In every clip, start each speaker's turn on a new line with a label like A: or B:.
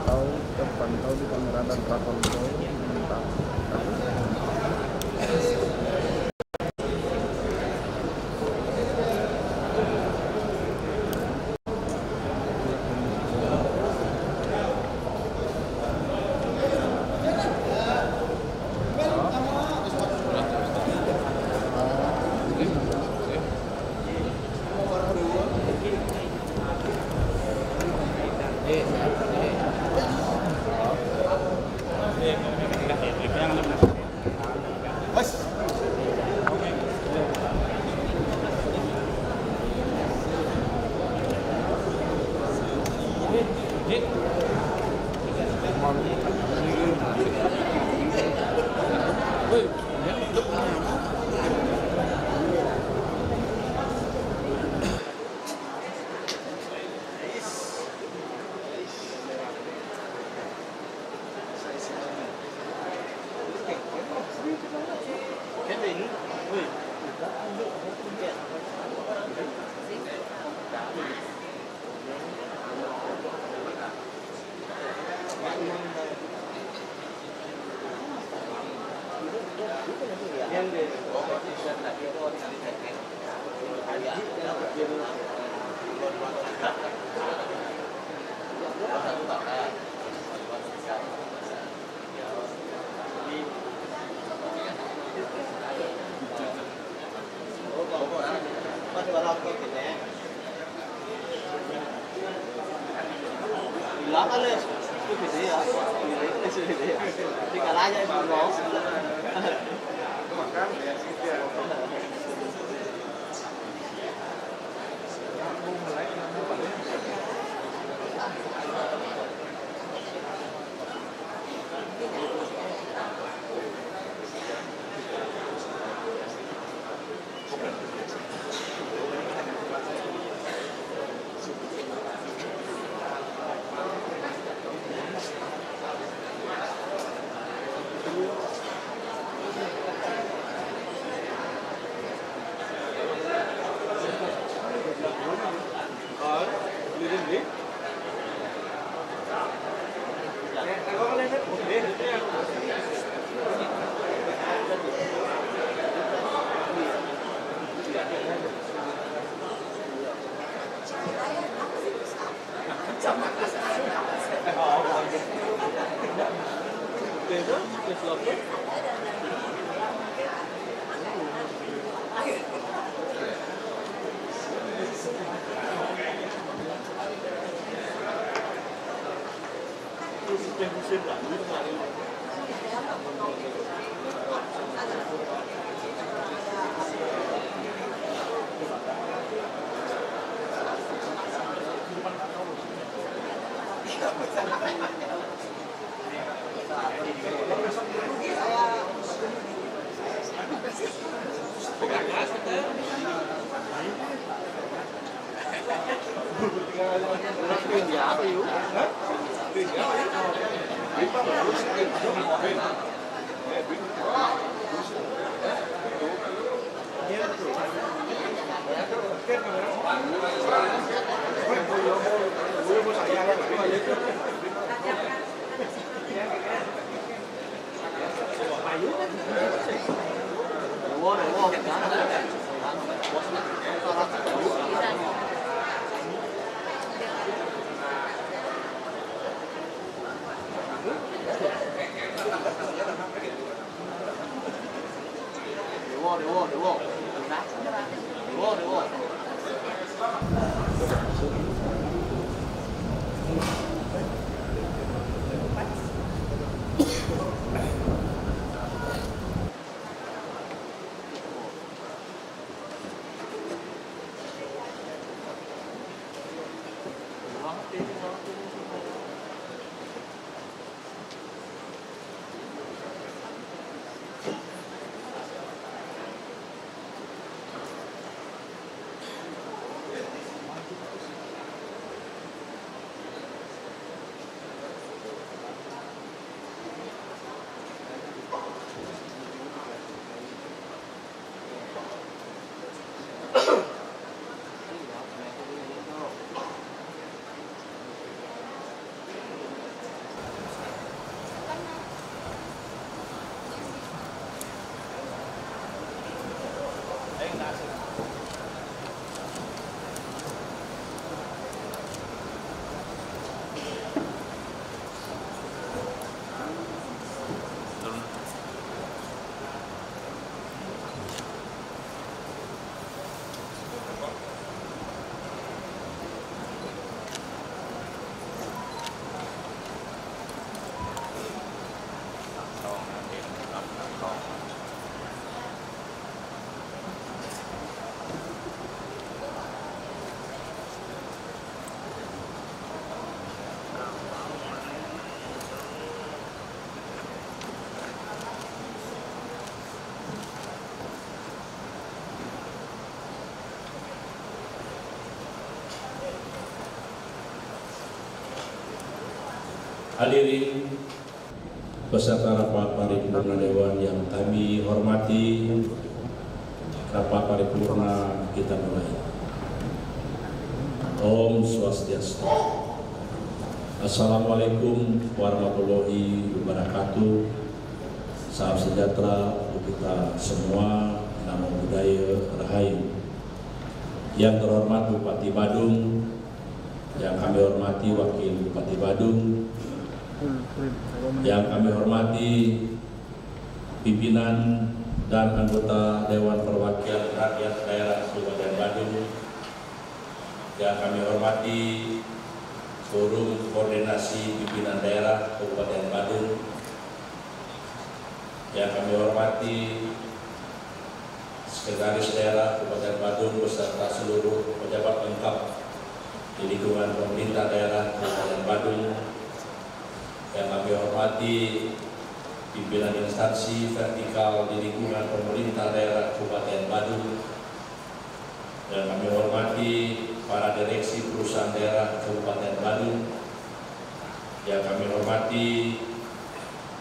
A: terpantau di kamera dan terkontrol minta
B: Hadirin peserta rapat paripurna Dewan yang kami hormati, rapat paripurna kita mulai. Om Swastiastu. Assalamualaikum warahmatullahi wabarakatuh. Salam sejahtera untuk kita semua. Namo Buddhaya Rahayu. Yang terhormat Bupati Badung, yang kami hormati Wakil Bupati Badung, yang kami hormati pimpinan dan anggota Dewan Perwakilan Rakyat Daerah Kabupaten Badung, yang kami hormati Forum Koordinasi Pimpinan Daerah Kabupaten Badung, yang kami hormati Sekretaris Daerah Kabupaten Badung beserta seluruh pejabat lengkap di lingkungan pemerintah daerah Kabupaten Badung, yang kami hormati pimpinan instansi vertikal di lingkungan pemerintah daerah Kabupaten Badung, dan kami hormati para direksi perusahaan daerah Kabupaten Badung, yang kami hormati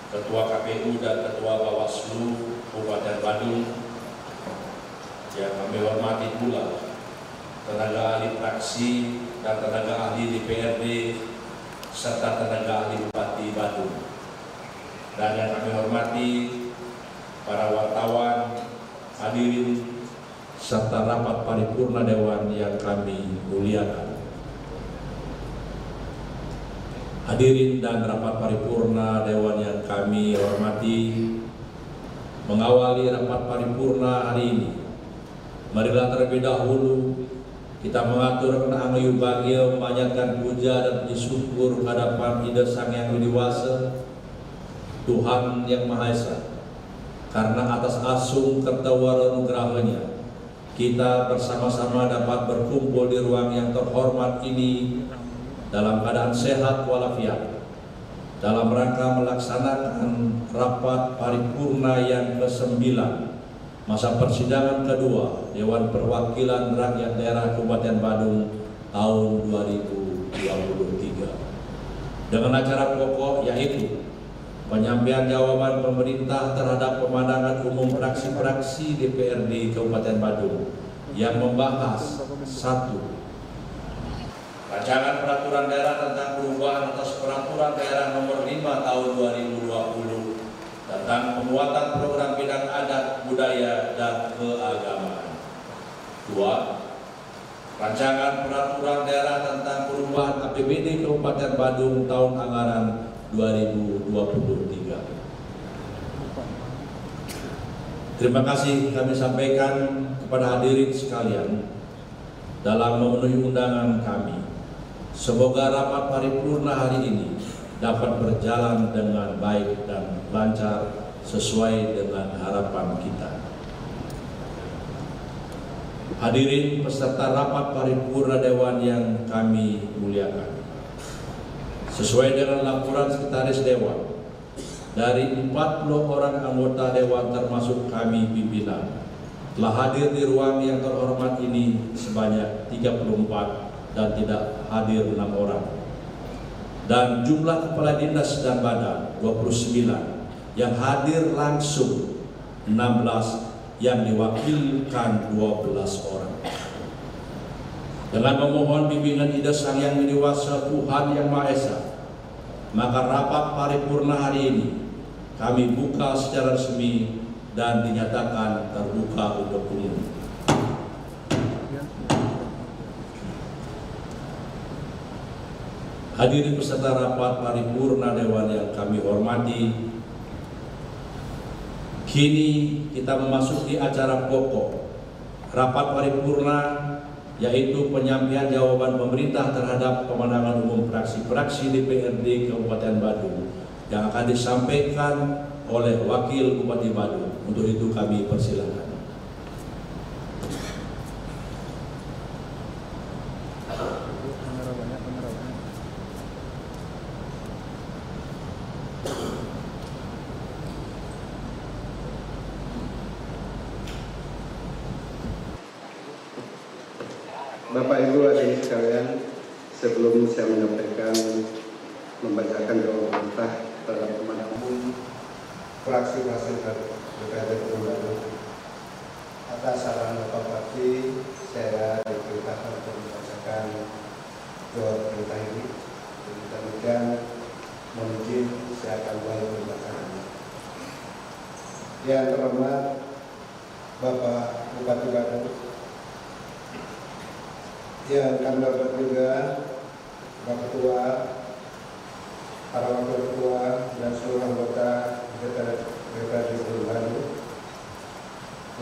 B: Ketua KPU dan Ketua Bawaslu Kabupaten Badung, yang kami hormati pula tenaga ahli fraksi dan tenaga ahli DPRD serta tenaga ahli Bupati Badung, dan yang kami hormati para wartawan, hadirin serta rapat paripurna Dewan yang kami muliakan. Hadirin dan rapat paripurna Dewan yang kami hormati, mengawali rapat paripurna hari ini, marilah terlebih dahulu kita mengatur angyu bagil memanjatkan puja dan puji syukur hadapan Ida Sang Yang Widi Wasa, Tuhan Yang Maha Esa, karena atas asung kertawara nugerahnya kita bersama-sama dapat berkumpul di ruang yang terhormat ini dalam keadaan sehat walafiat dalam rangka melaksanakan rapat paripurna yang ke-9 masa persidangan kedua Dewan Perwakilan Rakyat Daerah Kabupaten Badung tahun 2023 dengan acara pokok yaitu penyampaian jawaban pemerintah terhadap pemandangan umum fraksi-fraksi DPRD Kabupaten Badung yang membahas 1. Rancangan Peraturan Daerah tentang perubahan atas Peraturan Daerah Nomor 5 Tahun 2020 tentang penguatan program bidang adat, budaya, dan keagamaan. 2. Rancangan Peraturan Daerah tentang perubahan APBD Kabupaten Badung tahun anggaran 2023. Terima kasih kami sampaikan kepada hadirin sekalian dalam memenuhi undangan kami. Semoga rapat paripurna hari ini dapat berjalan dengan baik dan lancar sesuai dengan harapan kita. Hadirin peserta rapat paripurna Dewan yang kami muliakan. Sesuai dengan laporan Sekretaris Dewan, dari 40 orang anggota Dewan termasuk kami pimpinan telah hadir di ruang yang terhormat ini sebanyak 34 dan tidak hadir 6 orang. Dan jumlah kepala dinas dan badan 29, yang hadir langsung 16, yang diwakilkan 12 orang. Dengan memohon bimbingan Ida Sang Yang Widi Wasa Tuhan Yang Maha Esa, maka rapat paripurna hari ini kami buka secara resmi dan dinyatakan terbuka untuk umum. Hadirin peserta rapat paripurna Dewan yang kami hormati, kini kita memasuki acara pokok rapat paripurna, yaitu penyampaian jawaban pemerintah terhadap pemandangan umum fraksi-fraksi DPRD Kabupaten Badung yang akan disampaikan oleh Wakil Bupati Badung. Untuk itu kami persilakan.
C: Bapak Ibu hadirin sekalian, sebelum saya membacakan doa fraksi-fraksi DPRD Kota Bandung. Atas saran Bapak Bupati, saya diperintahkan untuk membacakan jawab perintah ini. Demikian, mohon izin saya akan mulai pembacaannya. Yang terhormat Bapak Bupati Bandung, yang kami hormati juga Bapak Ketua, para Wakil Ketua, dan seluruh anggota DPRD Kota Bandung.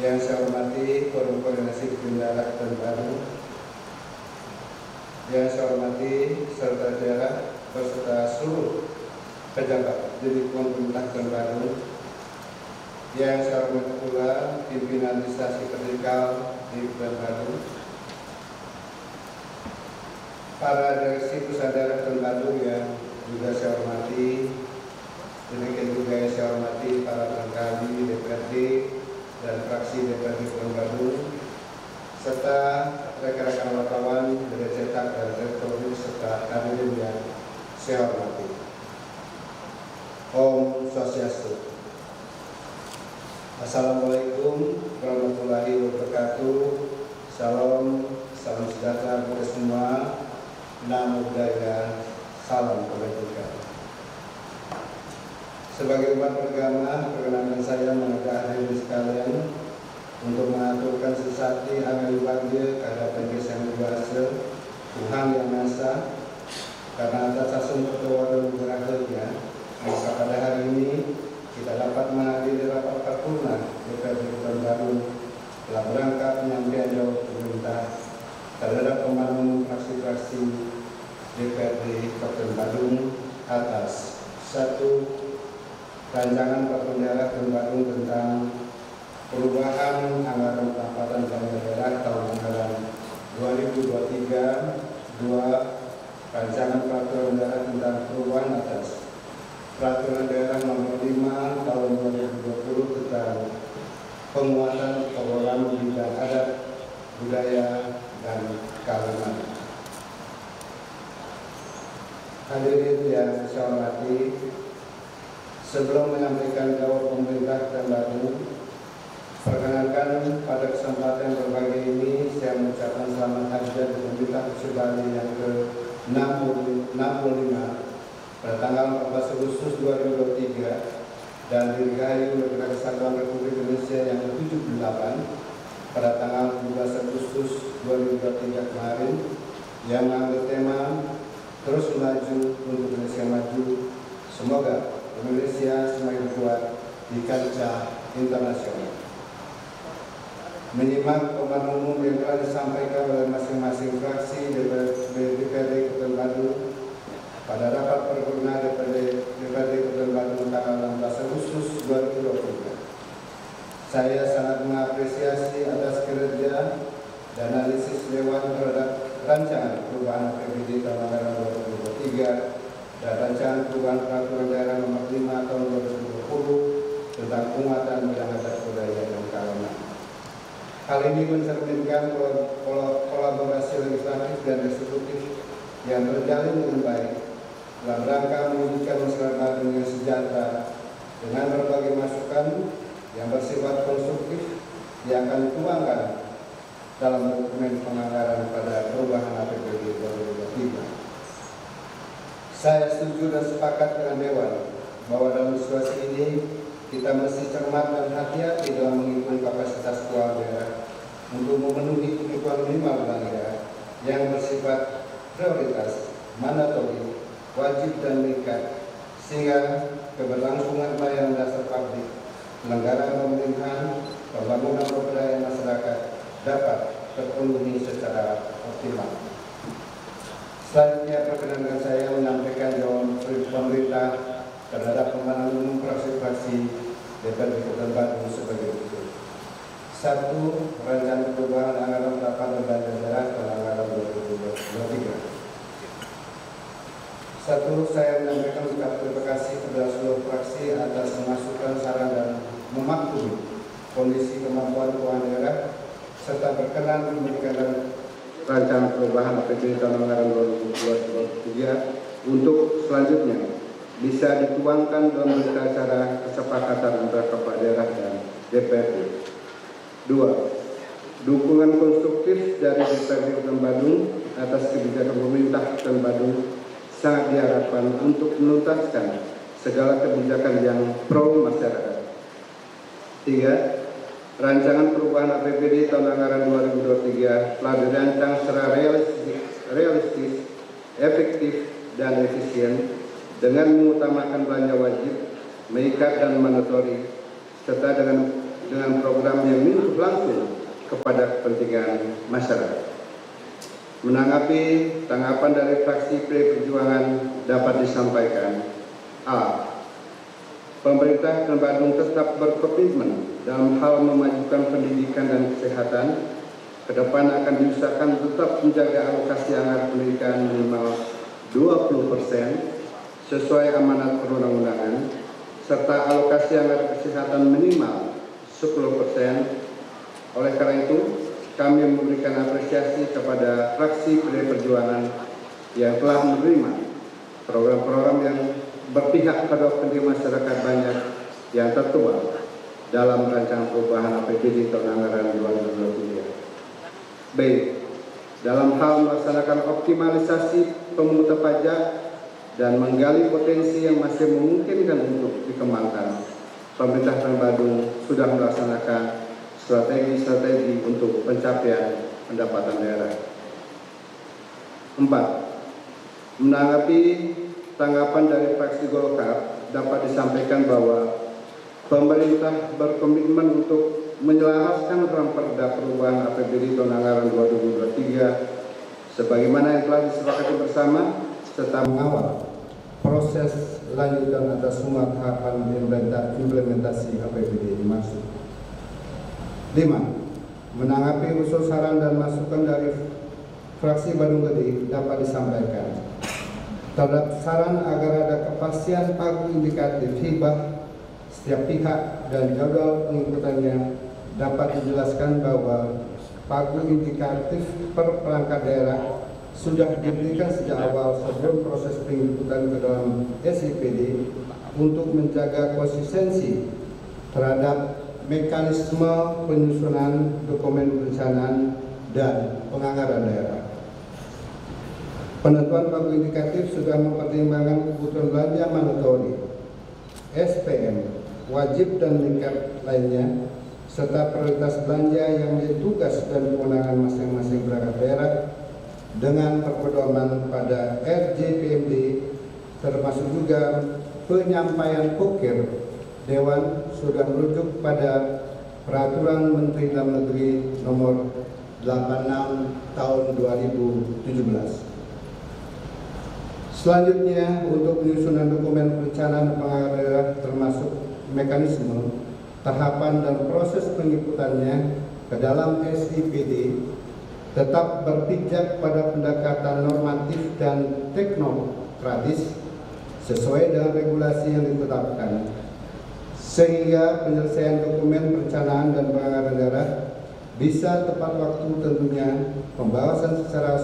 C: Yang saya hormati Forum Koordinasi Daerah Kota Bandung. Yang saya hormati serta daerah beserta seluruh pejabat di lingkungan pemerintah Kota Bandung. Yang saya hormati pula pimpinan instansi vertikal di Kota Bandung, para direksi pusat daerah Kota Bandung yang juga saya hormati, demikian juga yang saya hormati para pengkali DPRD dan fraksi DPRD Kota Bandung, serta rekan-rekan wartawan dari cetak dan elektronik serta hadirin yang saya hormati. Om Swastiastu. Assalamualaikum warahmatullahi wabarakatuh. Salam sejahtera bagi semua. Namo Buddhaya, salam kebajikan. Sebagai umat beragama, perkenankan saya mengajak hadirin sekalian untuk mengaturkan sesati amal ibadah kehadapan Yang Kuasa Tuhan Yang Maha Esa, karena atas asal ketua dan berhasilnya, maka pada hari ini kita dapat menghadiri rapat paripurna DPRD Kota Bandung dalam rangka penyampaian jawab pemerintah terhadap pembangunan fraksi-fraksi DPRD Kota Bandung atas 1. Rancangan Peraturan Daerah Kota Bandung tentang perubahan anggaran pendapatan belanja daerah tahun anggaran 2023. 2. Rancangan Peraturan Daerah tentang perubahan atas Peraturan Daerah Nomor 5 Tahun 2020 tentang penguatan pengelolaan bidang adat, budaya, dan keagamaan. Hadirin yang saya hormati, sebelum menyampaikan jawab pemerintah Kota Bandung, perkenalkan pada kesempatan berbagai ini saya mengucapkan selamat hari jadi pemerintah Provinsi Bali yang ke-65 pada tanggal 14 Agustus 2023 dan dirgahayu Negara Kesatuan Republik Indonesia yang ke-78 pada tanggal 17 Agustus 2023 kemarin, yang mengambil tema terus maju untuk Indonesia maju. Semoga Indonesia semakin kuat di kancah internasional. Menyimak pemaparan umum yang telah disampaikan oleh masing-masing fraksi DPRD Kota Bandung pada rapat paripurna DPRD Kota Bandung tanggal 16 Agustus 2023. Saya sangat mengapresiasi atas kerja dan analisis Dewan terhadap rancangan perubahan APBD tahun anggaran 2023 dan rancangan perubahan Peraturan Daerah Nomor 5 Tahun 2020 tentang penguatan bidang adat, budaya, dan keagamaan. Hal ini mencerminkan kolaborasi legislatif dan eksekutif yang terjalin dengan baik dalam rangka mewujudkan masyarakat Bandung yang sejahtera dengan berbagai masukan yang bersifat konstruktif yang akan dituangkan dalam dokumen penganggaran pada perubahan APBD 2023. Saya setuju dan sepakat dengan Dewan bahwa dalam situasi ini kita mesti cermat dan hati-hati dalam menghitung kapasitas keuangan daerah untuk memenuhi kebutuhan minimal belanja yang bersifat prioritas, mandatori, wajib dan mengikat, sehingga keberlangsungan pelayanan dasar publik, penyelenggaraan pemerintahan, pembangunan pemberdayaan masyarakat dapat terpenuhi secara optimal. Selanjutnya perkenankan saya menyampaikan jawaban pemerintah terhadap pembangunan umum fraksi-fraksi DPRD Kota Bandung sebagai berikut. 1. Rencana perubahan anggaran pendapatan belanja daerah tahun anggaran 2023. 1. Saya menyampaikan ucapan terima kasih kepada seluruh fraksi atas masukan, saran, dan memaklumi kondisi kemampuan keuangan daerah serta berkenan memberikan rancangan perubahan APBD tahun anggaran 2023 untuk selanjutnya bisa dituangkan dalam berita acara kesepakatan antara kepala daerah dan DPRD. 2. Dukungan konstruktif dari DPRD Kota Bandung atas kebijakan pemerintah Kota Bandung sangat diharapkan untuk menuntaskan segala kebijakan yang pro masyarakat. 3. Rancangan perubahan APBD tahun anggaran 2023 telah dirancang secara realistis, efektif, dan efisien dengan mengutamakan belanja wajib, mengikat dan mandatori, serta dengan program yang menyentuh langsung kepada kepentingan masyarakat. Menanggapi tanggapan dari fraksi PDI Perjuangan dapat disampaikan: A. Pemerintah Kota Bandung tetap berkomitmen dalam hal memajukan pendidikan dan kesehatan. Ke depan akan diusahakan tetap menjaga alokasi anggaran pendidikan minimal 20% sesuai amanat perundang-undangan, serta alokasi anggaran kesehatan minimal 10%. Oleh karena itu, kami memberikan apresiasi kepada fraksi PDI Perjuangan yang telah menerima program-program yang berpihak pada kepentingan masyarakat banyak yang tertuang dalam rancangan perubahan APBD tahun anggaran 2023. B. Dalam hal melaksanakan optimalisasi pemungutan pajak dan menggali potensi yang masih memungkinkan untuk dikembangkan, pemerintah Kota Bandung sudah melaksanakan strategi-strategi untuk pencapaian pendapatan daerah. 4. Menanggapi tanggapan dari fraksi Golkar dapat disampaikan bahwa pemerintah berkomitmen untuk menyelaraskan Ramperda perubahan APBD tahun anggaran 2023 sebagaimana yang telah disepakati bersama, serta mengawal proses lanjutan atas semua tahapan implementasi APBD dimaksud. 5. Menanggapi usul saran dan masukan dari fraksi Bandung Gede dapat disampaikan terhadap saran agar ada kepastian pagu indikatif hibah setiap pihak dan jadwal pengikutannya. Dapat dijelaskan bahwa pagu indikatif per perangkat daerah sudah diberikan sejak awal sebelum proses pengikutan ke dalam SIPD untuk menjaga konsistensi terhadap mekanisme penyusunan dokumen perencanaan dan penganggaran daerah. Penentuan pagu indikatif sudah mempertimbangkan kebutuhan belanja mandatori, SPM, wajib dan lingkar lainnya, serta prioritas belanja yang menjadi tugas dan kewenangan masing-masing perangkat daerah dengan berpedoman pada RJPMD, termasuk juga penyampaian pokir Dewan sudah merujuk pada Peraturan Menteri Dalam Negeri Nomor 86 Tahun 2017. Selanjutnya, untuk penyusunan dokumen perencanaan penganggaran daerah termasuk mekanisme, tahapan dan proses pengikutannya ke dalam SIPD tetap berpijak pada pendekatan normatif dan teknokratis sesuai dengan regulasi yang ditetapkan, sehingga penyelesaian dokumen perencanaan dan penganggaran daerah bisa tepat waktu. Tentunya pembahasan secara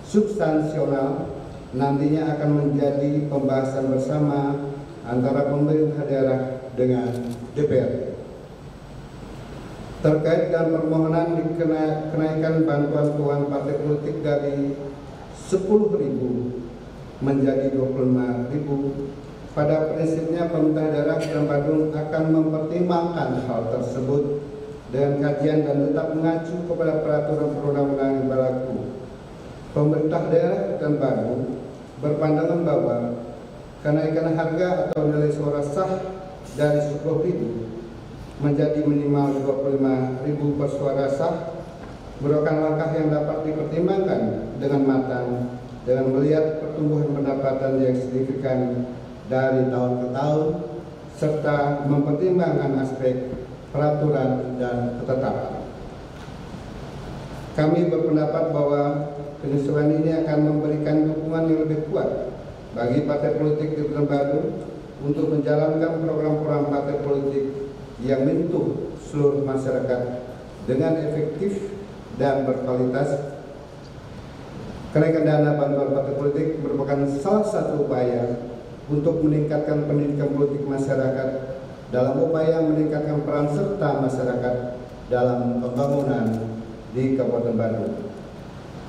C: substansional nantinya akan menjadi pembahasan bersama antara pemerintah daerah dengan DPR. Terkait dengan permohonan kenaikan bantuan keuangan partai politik dari 10.000 menjadi 25.000, pada prinsipnya pemerintah daerah Kota Bandung akan mempertimbangkan hal tersebut dengan kajian dan tetap mengacu kepada peraturan perundang-undangan yang berlaku. Pemerintah daerah Kota Bandung berpandangan bahwa kenaikan harga atau nilai suara sah dari 10.000 menjadi minimal 25.000 per suara sah merupakan langkah yang dapat dipertimbangkan dengan matang dengan melihat pertumbuhan pendapatan yang signifikan dari tahun ke tahun serta mempertimbangkan aspek peraturan dan ketetapan. Kami berpendapat bahwa penyesuaian ini akan memberikan dukungan yang lebih kuat bagi partai politik di Kota Bandung untuk menjalankan program-program partai politik yang menyentuh seluruh masyarakat dengan efektif dan berkualitas. Kenaikan dana bantuan partai politik merupakan salah satu upaya untuk meningkatkan pendidikan politik masyarakat dalam upaya meningkatkan peran serta masyarakat dalam pembangunan di Kabupaten Bandung.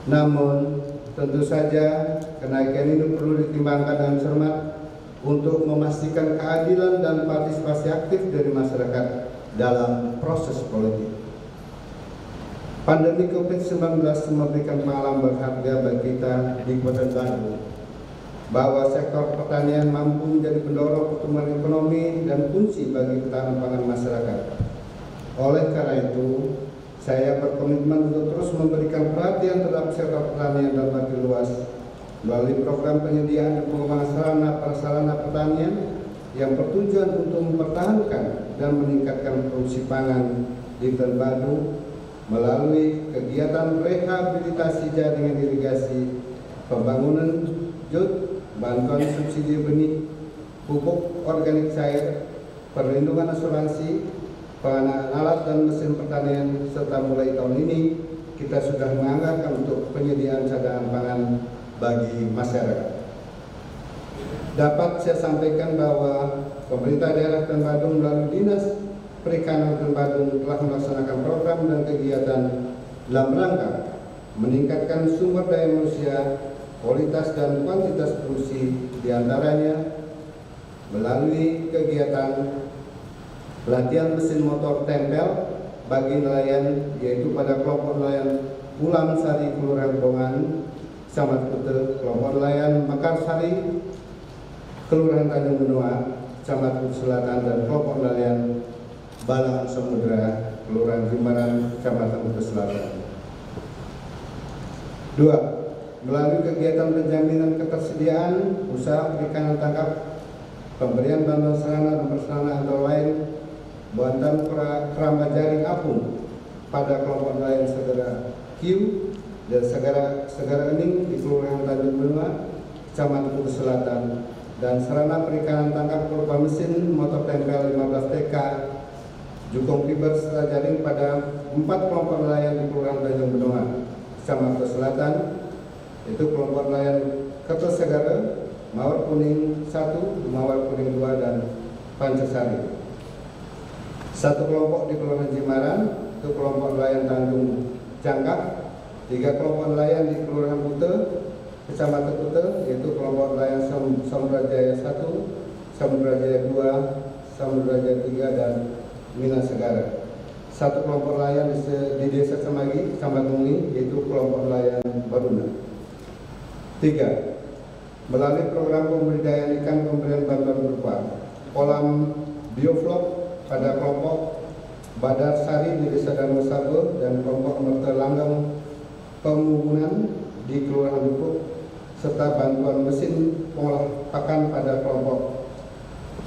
C: Namun, tentu saja kenaikan ini perlu ditimbangkan dengan cermat untuk memastikan keadilan dan partisipasi aktif dari masyarakat dalam proses politik. Pandemi COVID-19 memberikan pengalaman berharga bagi kita di Kabupaten Bandung bahwa sektor pertanian mampu menjadi pendorong pertumbuhan ekonomi dan kunci bagi ketahanan pangan masyarakat. Oleh karena itu, saya berkomitmen untuk terus memberikan perhatian terhadap sektor pertanian dalam arti luas melalui program penyediaan dan pengembangan sarana prasarana pertanian yang bertujuan untuk mempertahankan dan meningkatkan produksi pangan di Kabupaten Bandung melalui kegiatan rehabilitasi jaringan irigasi, pembangunan jut, bantuan subsidi benih, pupuk organik cair, perlindungan asuransi, pengadaan alat dan mesin pertanian, serta mulai tahun ini kita sudah menganggarkan untuk penyediaan cadangan pangan bagi masyarakat. Dapat saya sampaikan bahwa pemerintah daerah Kabupaten Bandung melalui Dinas Perikanan Kabupaten Bandung telah melaksanakan program dan kegiatan dalam rangka meningkatkan sumber daya manusia, kualitas dan kuantitas produksi, diantaranya melalui kegiatan pelatihan mesin motor tempel bagi nelayan, yaitu pada kelompok nelayan Ulam Sari Kelurahan Bongan, Kecamatan Kute, kelompok nelayan Mekarsari Kelurahan Tanjung Benua, Kecamatan Selatan, dan kelompok nelayan Balang Samudra Kelurahan Jimbaran, Kecamatan Kute Selatan. 2. Melalui kegiatan penjaminan ketersediaan usaha perikanan tangkap, pemberian bantuan sarana dan prasarana antara lain bantuan keramba jaring apung pada kelompok nelayan Segara Q dan Segara Ening di Kelurahan Tanjung Benua, Kecamatan Kute Selatan, dan sarana perikanan tangkap berupa mesin motor tempel 15 TK, jukung fiber serta jaring pada 4 kelompok nelayan di Kelurahan Tanjung Benua, Kecamatan Kute Selatan, yaitu kelompok nelayan Kertosegara, Mawar Kuning 1, Mawar Kuning 2, dan Pancasari. 1 kelompok di Kelurahan Jimbaran, itu kelompok nelayan Tanjung Jangkak, 3 kelompok nelayan di Kelurahan Kute, Kecamatan Kute, yaitu kelompok nelayan Samudra Jaya 1, Samudra Jaya 2, Samudra Jaya 3, dan Mina Segara. 1 kelompok nelayan di Desa Semagi, Kecamatan Uni, yaitu kelompok nelayan Baruna. 3. Melalui program pembudidayaan ikan pemberian bantuan berupa kolam bioflok pada kelompok Badar Sari di Desa Danau Sago dan kelompok Mertelanggang Pemugunan di Kelurahan Lupuk, serta bantuan mesin pengolah pakan pada kelompok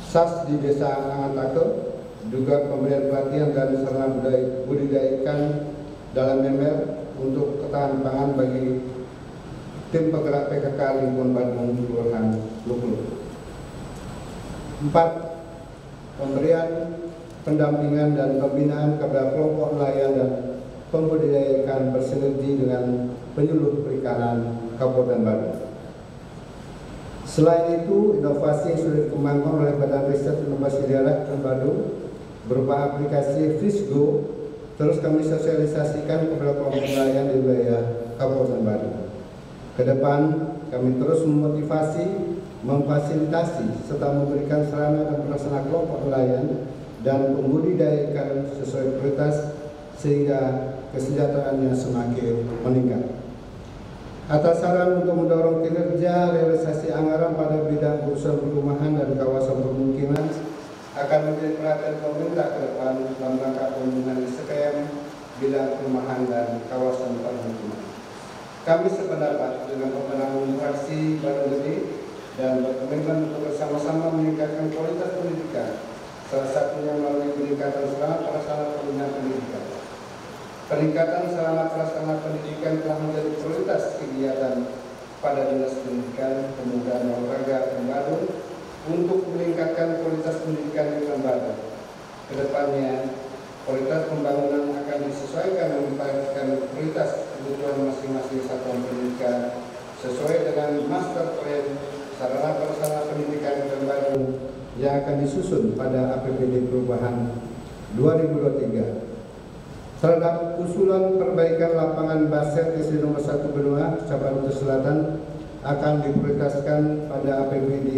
C: SAS di Desa Angantake, juga pemberian pelatihan dan sarana budidaya ikan dalam ember untuk ketahanan pangan bagi tim penggerak PKK lingkungan Bandung Kelurahan Lupuk. 4. Pemberian pendampingan dan pembinaan kepada kelompok nelayan dan pembudidaya ikan bersinergi dengan penyuluh perikanan Kabupaten Bandung. Selain itu, inovasi yang sudah dikembangkan oleh Badan Riset Inovasi Daerah Kabupaten Bandung berupa aplikasi Fishgo terus kami sosialisasikan kepada kelompok nelayan di wilayah Kabupaten Bandung. Ke depan, kami terus memotivasi, memfasilitasi, serta memberikan sarana dan prasarana kelompok nelayan dan pembudidaya ikan sesuai prioritas sehingga kesejahteraannya semakin meningkat. Atas saran untuk mendorong kinerja realisasi anggaran pada bidang urusan perumahan dan kawasan permukiman akan menjadi perhatian pemerintah ke depan dalam rangka pembangunan SDM bidang perumahan dan kawasan permukiman. Kami sependapat dengan pemenangan fraksi Bandung Gede dan berkomitmen untuk bersama-sama meningkatkan kualitas pendidikan, salah satunya melalui peningkatan sarana prasarana pembinaan pendidikan. Peningkatan sarana prasarana pendidikan telah menjadi prioritas kegiatan pada Dinas Pendidikan, Pemuda dan Olahraga Kabupaten Bandung untuk meningkatkan kualitas pendidikan di Kabupaten Bandung. Kedepannya, kualitas pembangunan akan disesuaikan dan memperhatikan prioritas kebutuhan masing-masing satuan pendidikan sesuai dengan master plan sarana prasarana pendidikan yang akan disusun pada APBD perubahan 2023. Terhadap usulan perbaikan lapangan basket SD nomor 1 Benua, cabang Rute Selatan akan diprioritaskan pada APBD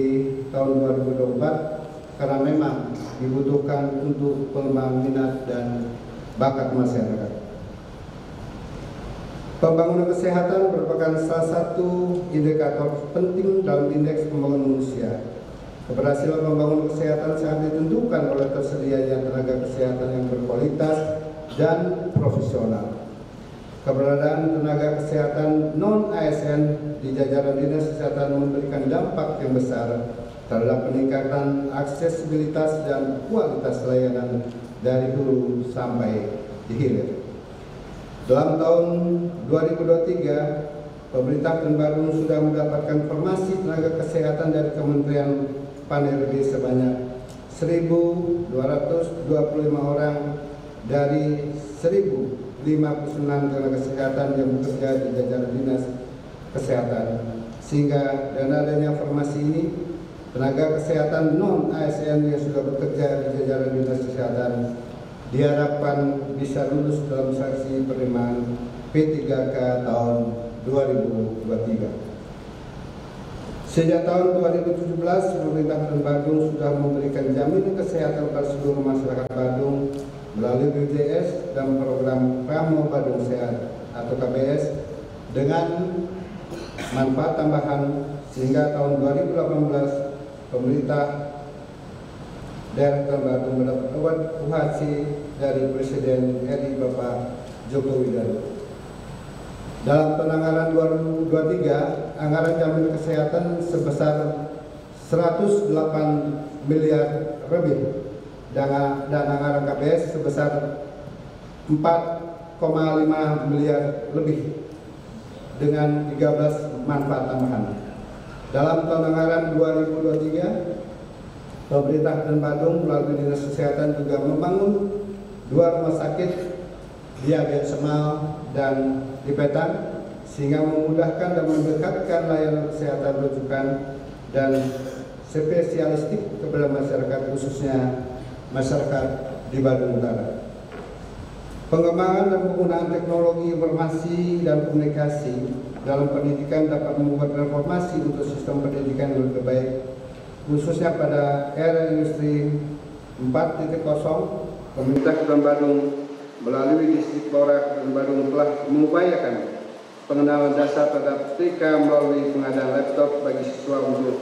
C: tahun 2024 karena memang dibutuhkan untuk pengembangan minat dan bakat masyarakat. Pembangunan kesehatan merupakan salah satu indikator penting dalam indeks pembangunan manusia. Keberhasilan pembangunan kesehatan sangat ditentukan oleh tersedianya tenaga kesehatan yang berkualitas dan profesional. Keberadaan tenaga kesehatan non-ASN di jajaran Dinas Kesehatan memberikan dampak yang besar terhadap peningkatan aksesibilitas dan kualitas layanan dari hulu sampai di hilir. Dalam tahun 2023, pemerintah Kabupaten Badung sudah mendapatkan formasi tenaga kesehatan dari Kementerian PAN-RB sebanyak 1.225 orang dari 1.059 tenaga kesehatan yang bekerja di jajaran Dinas Kesehatan. Sehingga dengan adanya formasi ini, tenaga kesehatan non-ASN yang sudah bekerja di jajaran Dinas Kesehatan diharapkan bisa lulus dalam seleksi penerimaan P3K tahun 2023. Sejak tahun 2017, pemerintah Kabupaten Badung sudah memberikan jaminan kesehatan pada seluruh masyarakat Badung melalui BPJS dan program Pramo Badung Sehat atau KBS dengan manfaat tambahan sehingga tahun 2018 pemerintah daerah Kabupaten Badung mendapat UHC dari Presiden RI Bapak Joko Widodo. Dalam penanggalan 2023, anggaran jaminan kesehatan sebesar 108 miliar lebih dan anggaran KBS sebesar 4,5 miliar lebih dengan 13 manfaat tambahan. Dalam tahun anggaran 2023, pemerintah Kabupaten Badung melalui Dinas Kesehatan juga membangun 2 rumah sakit di Agen Semal dan di Petang sehingga memudahkan dan mendekatkan layanan kesehatan rujukan dan spesialistik kepada masyarakat, khususnya masyarakat di Badung Utara. Pengembangan dan penggunaan teknologi informasi dan komunikasi dalam pendidikan dapat membuat reformasi untuk sistem pendidikan yang lebih baik, khususnya pada era industri 4.0. Pemerintah Kabupaten Badung melalui Disporak Kabupaten Badung telah mengupayakan pengenalan dasar terhadap TK melalui pengadaan laptop bagi siswa untuk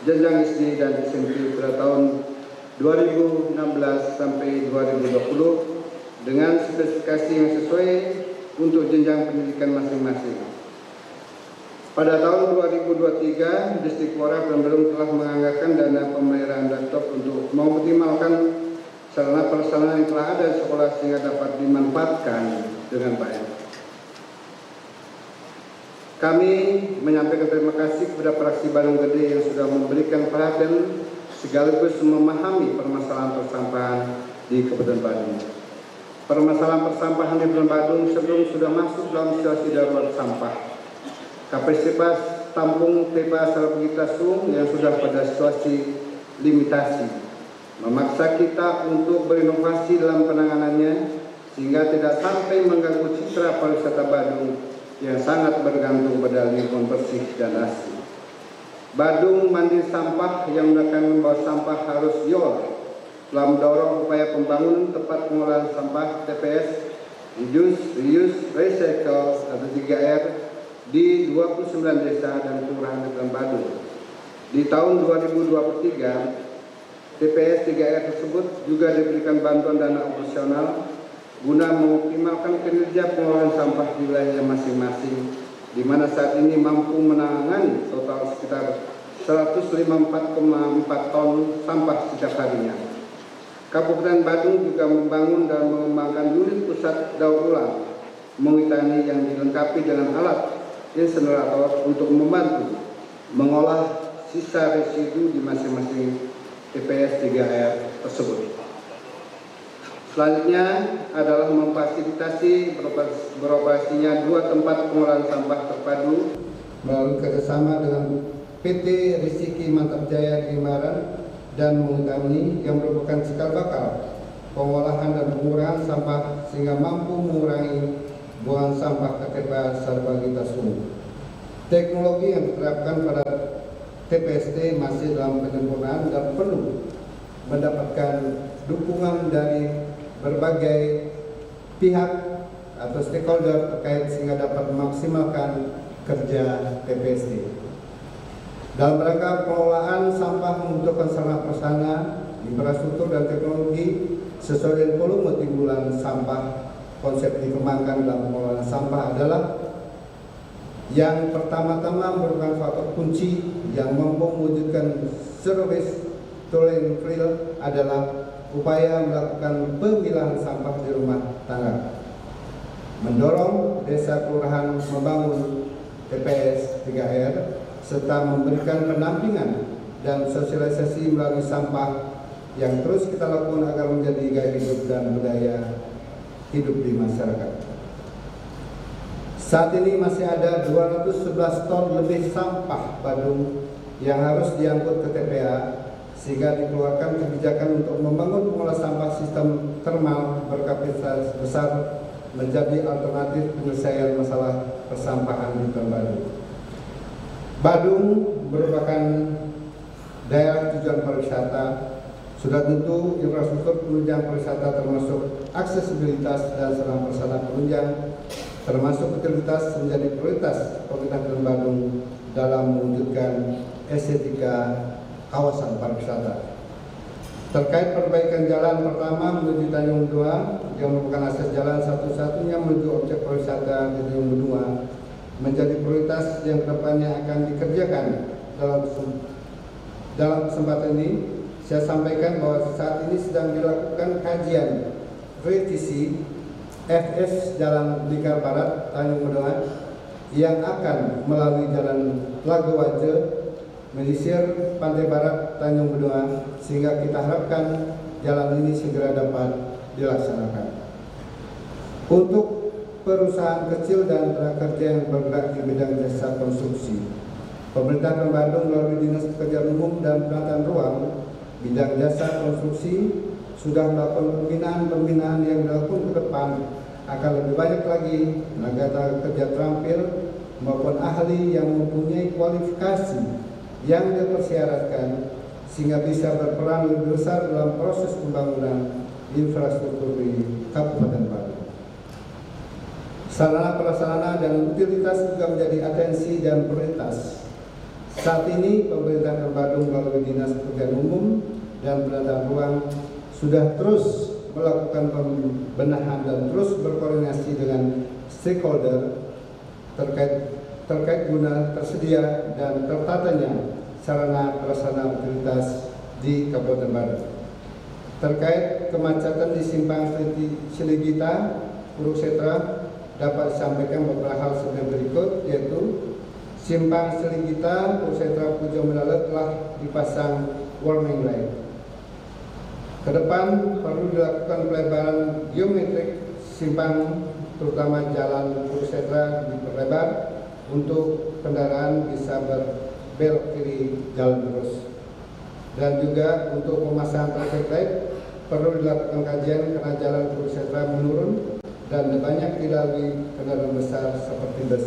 C: jenjang SD dan SMP pada tahun 2016 sampai 2020 dengan spesifikasi yang sesuai untuk jenjang pendidikan masing-masing. Pada tahun 2023, Disporak Kabupaten Badung telah menganggarkan dana pembayaran laptop untuk mengoptimalkan sarana prasarana yang telah ada di sekolah sehingga dapat dimanfaatkan dengan baik. Kami menyampaikan terima kasih kepada fraksi Badung Gede yang sudah memberikan perhatian sekaligus memahami permasalahan persampahan di Kabupaten Badung. Permasalahan persampahan di Kabupaten Badung sebelum sudah masuk dalam situasi darurat sampah. Kapasitas tampung TPA Salapugita-Sung yang sudah pada situasi limitasi memaksa kita untuk berinovasi dalam penanganannya sehingga tidak sampai mengganggu citra pariwisata Badung yang sangat bergantung pada lingkungan bersih dan asri. Badung Mandi Sampah yang akan membawa sampah harus YOL telah mendorong upaya pembangunan tempat pengolahan sampah TPS, reuse, recycle atau 3R di 29 desa dan kelurahan di Kabupaten Badung. Di tahun 2023, TPS 3R tersebut juga diberikan bantuan dana operasional guna mengoptimalkan kinerja pengolahan sampah di wilayah masing-masing, di mana saat ini mampu menangani total sekitar 154,4 ton sampah setiap harinya. Kabupaten Badung juga membangun dan mengembangkan unit pusat daur ulang Mengitani yang dilengkapi dengan alat insinerator untuk membantu mengolah sisa residu di masing-masing TPS 3R tersebut. Selanjutnya adalah memfasilitasi beroperasinya 2 tempat pengolahan sampah terpadu melalui kerjasama dengan PT Risiki Mantap Jaya di Imaran dan mengetahui yang merupakan cikal bakal pengolahan dan pengurangan sampah sehingga mampu mengurangi buangan sampah ke TPA Sarbagita Sumut. Teknologi yang diterapkan pada TPST masih dalam penyempurnaan dan perlu mendapatkan dukungan dari berbagai pihak atau stakeholder terkait sehingga dapat memaksimalkan kerja TPST. Dalam rangka pengelolaan sampah membutuhkan sarana prasarana, infrastruktur dan teknologi sesuai dengan volume timbulan sampah. Konsep dikembangkan dalam pengelolaan sampah adalah yang pertama-tama merupakan faktor kunci yang mampu mewujudkan zero waste to landfill adalah upaya melakukan pemilahan sampah di rumah tangga, mendorong desa kelurahan membangun TPS 3R serta memberikan pendampingan dan sosialisasi melalui sampah yang terus kita lakukan agar menjadi gaya hidup dan budaya hidup di masyarakat. Saat ini masih ada 211 ton lebih sampah Badung yang harus diangkut ke TPA sehingga dikeluarkan kebijakan untuk membangun pengolah sampah sistem termal berkapasitas besar menjadi alternatif penyelesaian masalah persampahan di Badung. Badung merupakan daerah tujuan pariwisata. Sudah tentu infrastruktur penunjang pariwisata termasuk aksesibilitas dan sarana prasarana penunjang termasuk utilitas menjadi prioritas pemerintah Kota Badung dalam mewujudkan estetika kawasan pariwisata. Terkait perbaikan jalan pertama menuju Tanjung Benoa yang merupakan akses jalan satu-satunya menuju objek pariwisata di Tanjung Benoa menjadi prioritas yang kedepannya akan dikerjakan dalam kesempatan ini. Saya sampaikan bahwa saat ini sedang dilakukan kajian revisi FS Jalan Blitar Barat Tanjung Benoa yang akan melalui Jalan Tlaga Waje, menyisir Pantai Barat Tanjung Benoa sehingga kita harapkan jalan ini segera dapat dilaksanakan. Untuk perusahaan kecil dan tenaga kerja yang bergerak di bidang jasa konstruksi, pemerintah Kota Badung melalui Dinas Pekerjaan Umum dan Penataan Ruang bidang jasa konstruksi sudah melakukan pembinaan yang dilakukan ke depan akan lebih banyak lagi tenaga kerja terampil maupun ahli yang mempunyai kualifikasi yang dipersyaratkan sehingga bisa berperan lebih besar dalam proses pembangunan infrastruktur di Kabupaten Badung. Sarana prasarana dan utilitas juga menjadi atensi dan prioritas. Saat ini pemerintah Kota Badung melalui Dinas Pekerjaan Umum dan Penataan Ruang sudah terus melakukan pembenahan dan terus berkoordinasi dengan stakeholder terkait guna tersedia dan tertatanya sarana prasarana utilitas di Kabupaten Badung. Terkait kemacetan di Simpang Siligita, Puruk Setra dapat disampaikan beberapa hal sebagai berikut, yaitu Simpang Siligita, Puruk Setra, Pujo Melalet telah dipasang warning light. Ke depan perlu dilakukan pelebaran geometrik simpang, terutama jalan Puruk Setra diperlebar untuk kendaraan bisa berbelok kiri jalan terus. Dan juga untuk pemasangan traffic light perlu dilakukan kajian karena jalan Puruk Setra menurun dan banyak dilalui kendaraan besar seperti bus.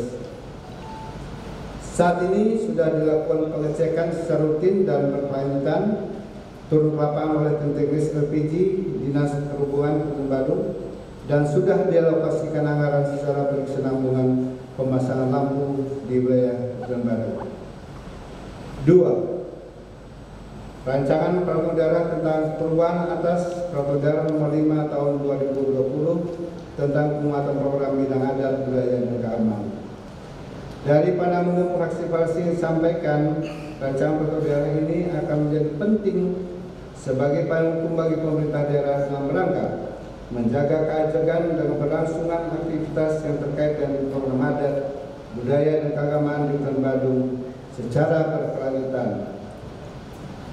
C: Saat ini sudah dilakukan pengecekan secara rutin dan berkelanjutan turun ke lapangan oleh tim teknis LPG Dinas Perhubungan Kota Badung dan sudah dialokasikan anggaran secara berkesinambungan pemasangan lampu di wilayah Kota Badung. 2. Rancangan Peraturan Daerah tentang perubahan atas Peraturan Daerah Nomor 5 Tahun 2020 tentang penguatan program bidang adat, budaya, dan keagamaan. Dari pandangan umum fraksi-fraksi yang disampaikan, rancangan Peraturan Daerah ini akan menjadi penting sebagai payung hukum bagi pemerintah daerah dalam rangka menjaga keajegan dan keberlangsungan aktivitas yang terkait dengan program adat, budaya, dan keagamaan di Kota Badung secara berkelanjutan,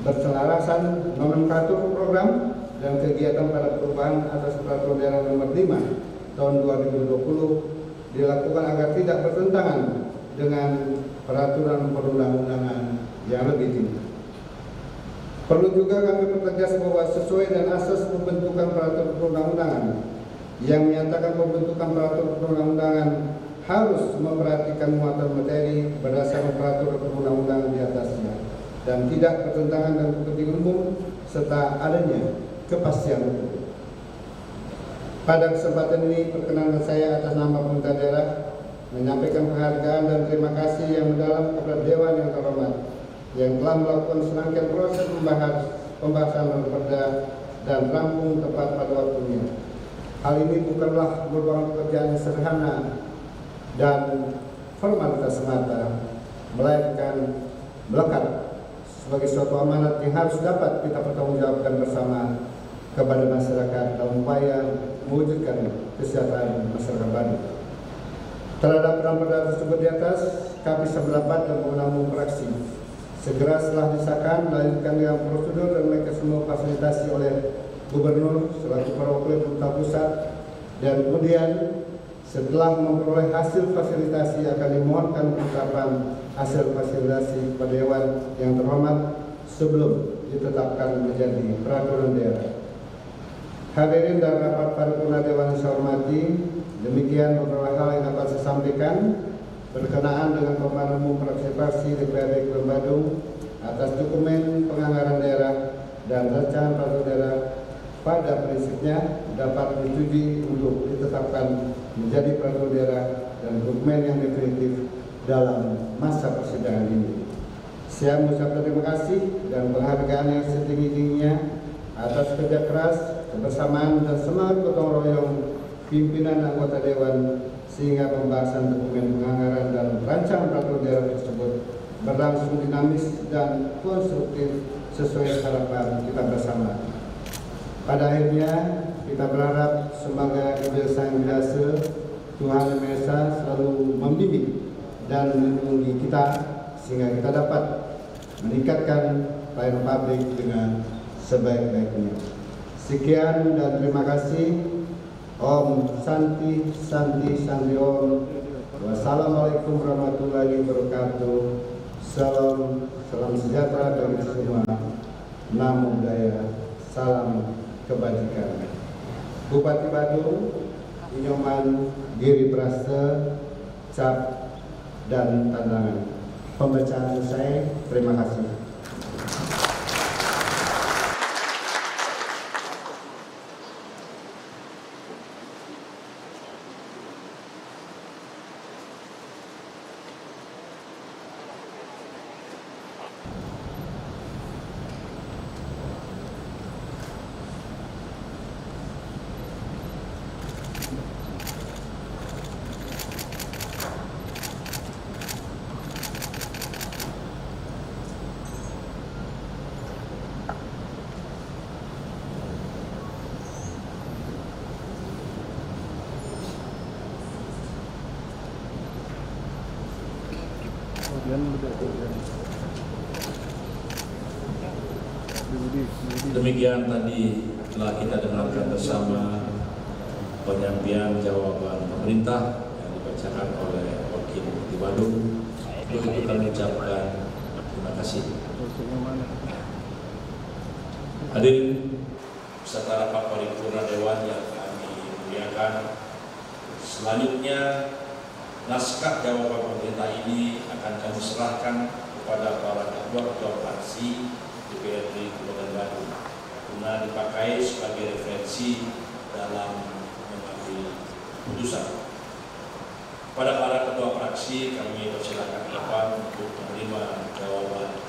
C: berselarasan nomenklatur program dan kegiatan pada perubahan atas Peraturan Daerah Nomor 5 Tahun 2020 dilakukan agar tidak bertentangan dengan peraturan perundang-undangan yang lebih tinggi. Perlu juga kami pertegas bahwa sesuai dengan asas pembentukan peraturan perundang-undangan yang menyatakan pembentukan peraturan perundang-undangan harus memperhatikan muatan materi berdasarkan peraturan perundang-undangan di atasnya dan tidak bertentangan dengan kepentingan umum serta adanya kepastian hukum. Pada kesempatan ini perkenankan saya atas nama pemerintah daerah menyampaikan penghargaan dan terima kasih yang mendalam kepada Dewan yang terhormat yang telah melakukan serangkaian proses pembahasan perda dan rampung tepat pada waktunya. Hal ini bukanlah merupakan pekerjaan yang sederhana dan formalitas semata, melainkan melekat sebagai suatu amanat yang harus dapat kita pertanggungjawabkan bersama kepada masyarakat dalam upaya mewujudkan kesejahteraan masyarakat Bandung. Terhadap perda tersebut di atas, kami sependapat dan mengambil fraksi segera setelah disahkan dilanjutkan dengan prosedur dan mekanisme fasilitasi oleh Gubernur selaku perwakilan pemerintah pusat, dan kemudian setelah memperoleh hasil fasilitasi akan dimohonkan penetapan hasil fasilitasi kepada Dewan yang terhormat sebelum ditetapkan menjadi peraturan daerah. Hadirin dan rapat paripurna Dewan yang saya hormati, demikian beberapa hal yang dapat saya sampaikan berkenaan dengan pembahasan umum fraksi DPRD Kabupaten Bandung atas dokumen penganggaran daerah dan rancangan peraturan daerah pada prinsipnya dapat disetujui untuk ditetapkan menjadi peraturan daerah dan dokumen yang definitif dalam masa persidangan ini. Saya mengucapkan terima kasih dan penghargaan yang setinggi-tingginya atas kerja keras, kebersamaan dan semangat gotong royong pimpinan anggota Dewan sehingga pembahasan dokumen penganggaran dan rancangan peraturan daerah tersebut berlangsung dinamis dan konstruktif sesuai harapan kita bersama. Pada akhirnya kita berharap semoga Ibu Sang Biasa Tuhan Yang Maha Esa selalu membimbing dan melindungi kita sehingga kita dapat meningkatkan pelayanan publik dengan sebaik-baiknya. Sekian dan terima kasih. Om Santi Santi Santi Om. Wassalamualaikum warahmatullahi wabarakatuh. Salam sejahtera bagi semua. Namo Buddhaya. Salam kebajikan. Bupati Bandung, Inyoman Giri Prasta, cap dan tandangan. Pembacaan selesai. Terima kasih.
B: Demikian tadi telah kita dengarkan bersama penyampaian jawaban pemerintah yang dibacakan oleh Wakil Bupati Bandung. Untuk itu kami ucapkan terima kasih. Hadirin peserta rapat paripurna Dewan yang kami muliakan, selanjutnya naskah jawaban pemerintah ini akan kami serahkan kepada para ketua fraksi DPRD Kabupaten Bandung guna dipakai sebagai referensi dalam mengambil putusan. Pada para ketua fraksi kami persilakan ke depan untuk menerima jawaban.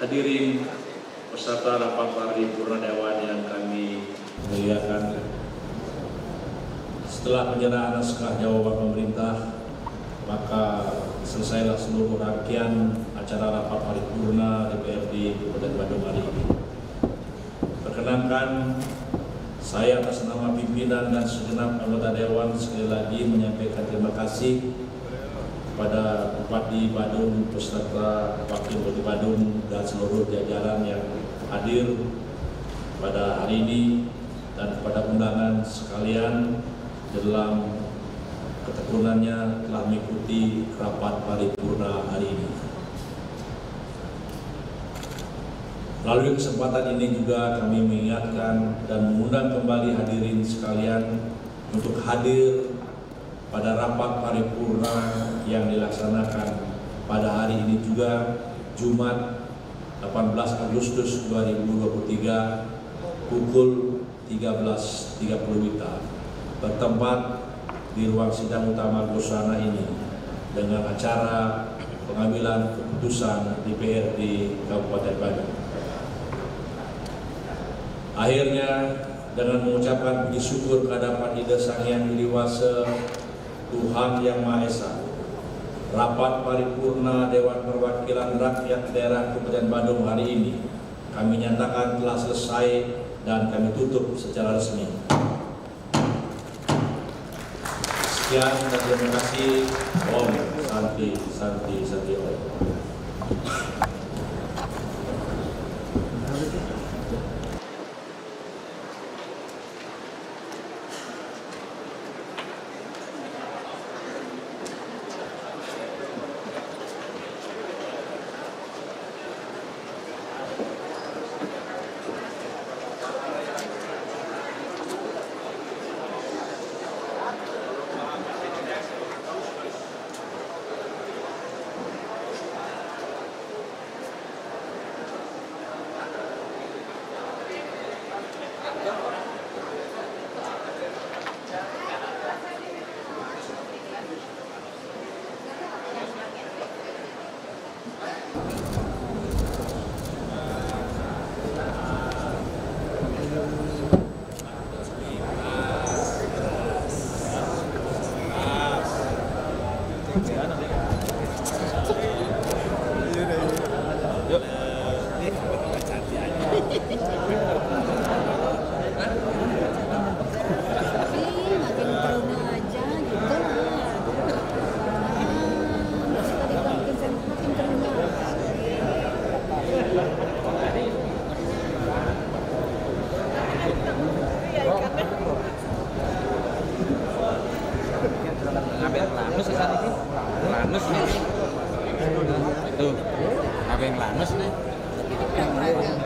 B: Hadirin peserta rapat paripurna Dewan yang kami muliakan, setelah penyerahan naskah jawaban pemerintah, maka selesailah seluruh rangkaian acara rapat paripurna DPRD Kabupaten Bandung hari ini. Perkenankan saya atas nama pimpinan dan segenap anggota Dewan sekali lagi menyampaikan terima kasih kepada Bupati Badung beserta Wakil Bupati Badung dan seluruh jajaran yang hadir pada hari ini dan kepada undangan sekalian dalam ketekunannya telah mengikuti rapat paripurna hari ini. Melalui kesempatan ini juga kami mengingatkan dan mengundang kembali hadirin sekalian untuk hadir pada rapat paripurna yang dilaksanakan pada hari ini juga, Jumat 18 Agustus 2023 pukul 13.30 WITA, bertempat di ruang sidang utama Gosana ini dengan acara pengambilan keputusan DPRD Kabupaten Bandung. Akhirnya, dengan mengucapkan puji syukur kehadapan Ida Sang Hyang Widi-Wasa Tuhan Yang Maha Esa, rapat paripurna Dewan Perwakilan Rakyat Daerah Kabupaten Bandung hari ini kami nyatakan telah selesai dan kami tutup secara resmi. Sekian dan terima kasih. Om Santi Santi Santi Om.
D: Lanus nih. Itu. Apa yang lanus nih?